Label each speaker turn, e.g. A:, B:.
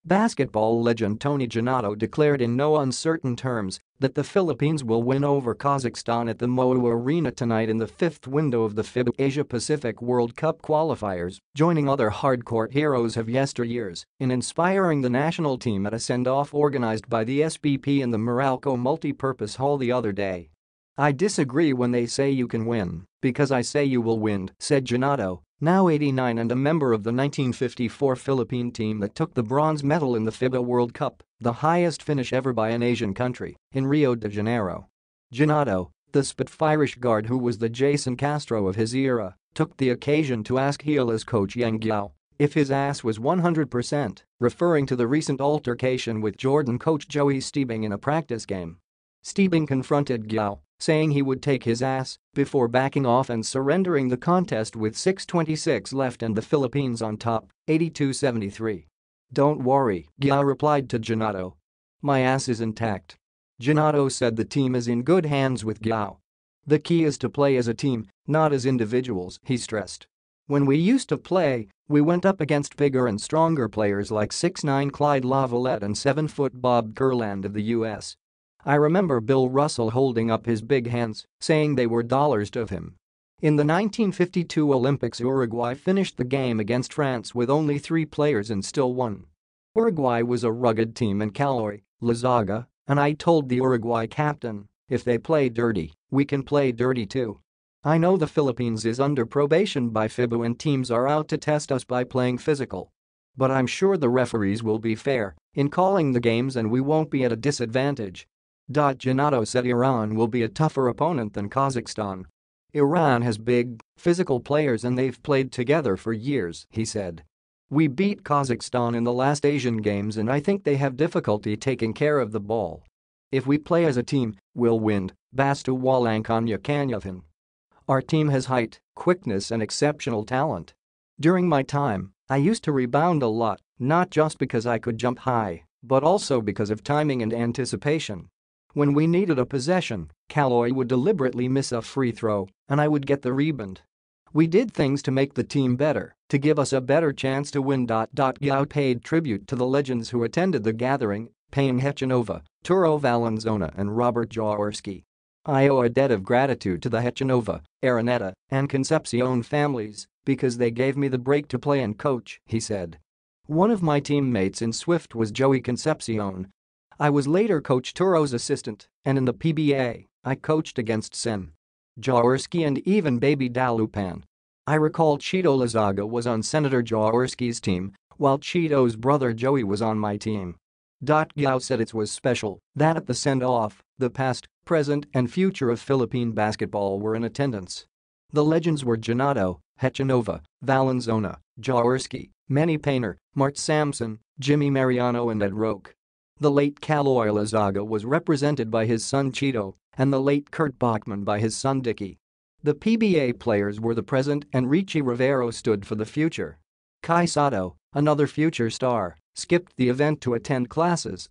A: Basketball legend Tony Genato declared in no uncertain terms that the Philippines will win over Kazakhstan at the MOA Arena tonight in the fifth window of the FIBA Asia Pacific World Cup Qualifiers, joining other hardcourt heroes of yesteryears in inspiring the national team at a send-off organized by the SBP in the Meralco Multi-Purpose Hall the other day. "I disagree when they say you can win, because I say you will win," said Genato, now 89 and a member of the 1954 Philippine team that took the bronze medal in the FIBA World Cup, the highest finish ever by an Asian country, in Rio de Janeiro. Genato, the spitfirish guard who was the Jayson Castro of his era, took the occasion to ask Gilas coach Yeng Guiao if his ass was 100%, referring to the recent altercation with Jordan coach Joey Stiebing in a practice game. Stiebing confronted Guiao, saying he would take his ass, before backing off and surrendering the contest with 6:26 left and the Philippines on top, 82-73. "Don't worry," Guiao replied to Genato. "My ass is intact." Genato said the team is in good hands with Guiao. "The key is to play as a team, not as individuals," he stressed. "When we used to play, we went up against bigger and stronger players like 6'9" Clyde Lavalette and 7-foot Bob Kurland of the US. I remember Bill Russell holding up his big hands, saying they were dollars to him." In the 1952 Olympics, Uruguay finished the game against France with only 3 players and still won. Uruguay was a rugged team in Caloy, Lazaga, and I told the Uruguay captain, "If they play dirty, we can play dirty too." I know the Philippines is under probation by FIBA and teams are out to test us by playing physical. But I'm sure the referees will be fair in calling the games and we won't be at a disadvantage. Genato said Iran will be a tougher opponent than Kazakhstan. "Iran has big, physical players and they've played together for years," he said. "We beat Kazakhstan in the last Asian Games and I think they have difficulty taking care of the ball. If we play as a team, we'll win, basta walang kanya-kanyahan. Our team has height, quickness and exceptional talent. During my time, I used to rebound a lot, not just because I could jump high, but also because of timing and anticipation. When we needed a possession, Caloy would deliberately miss a free throw, and I would get the rebound. We did things to make the team better, to give us a better chance to win. Guiao paid tribute to the legends who attended the gathering, paying Hechanova, Turo Valenzuela and Robert Jaworski. "I owe a debt of gratitude to the Hechanova, Araneta, and Concepcion families because they gave me the break to play and coach," he said. One of my teammates in Swift was Joey Concepcion. I was later Coach Turo's assistant, and in the PBA, I coached against Sen. Jaworski and even Baby Dalupan. I recall Cheeto Lazaga was on Senator Jaworski's team, while Cheeto's brother Joey was on my team. Guiao said it was special that at the send-off, the past, present and future of Philippine basketball were in attendance. The legends were Genato, Hechanova, Valenzuela, Jaworski, Manny Painter, Mart Sampson, Jimmy Mariano and Ed Roque. The late Caloy Lazaga was represented by his son Cheeto and the late Kurt Bachman by his son Dicky. The PBA players were the present and Richie Rivero stood for the future. Kai Sato, another future star, skipped the event to attend classes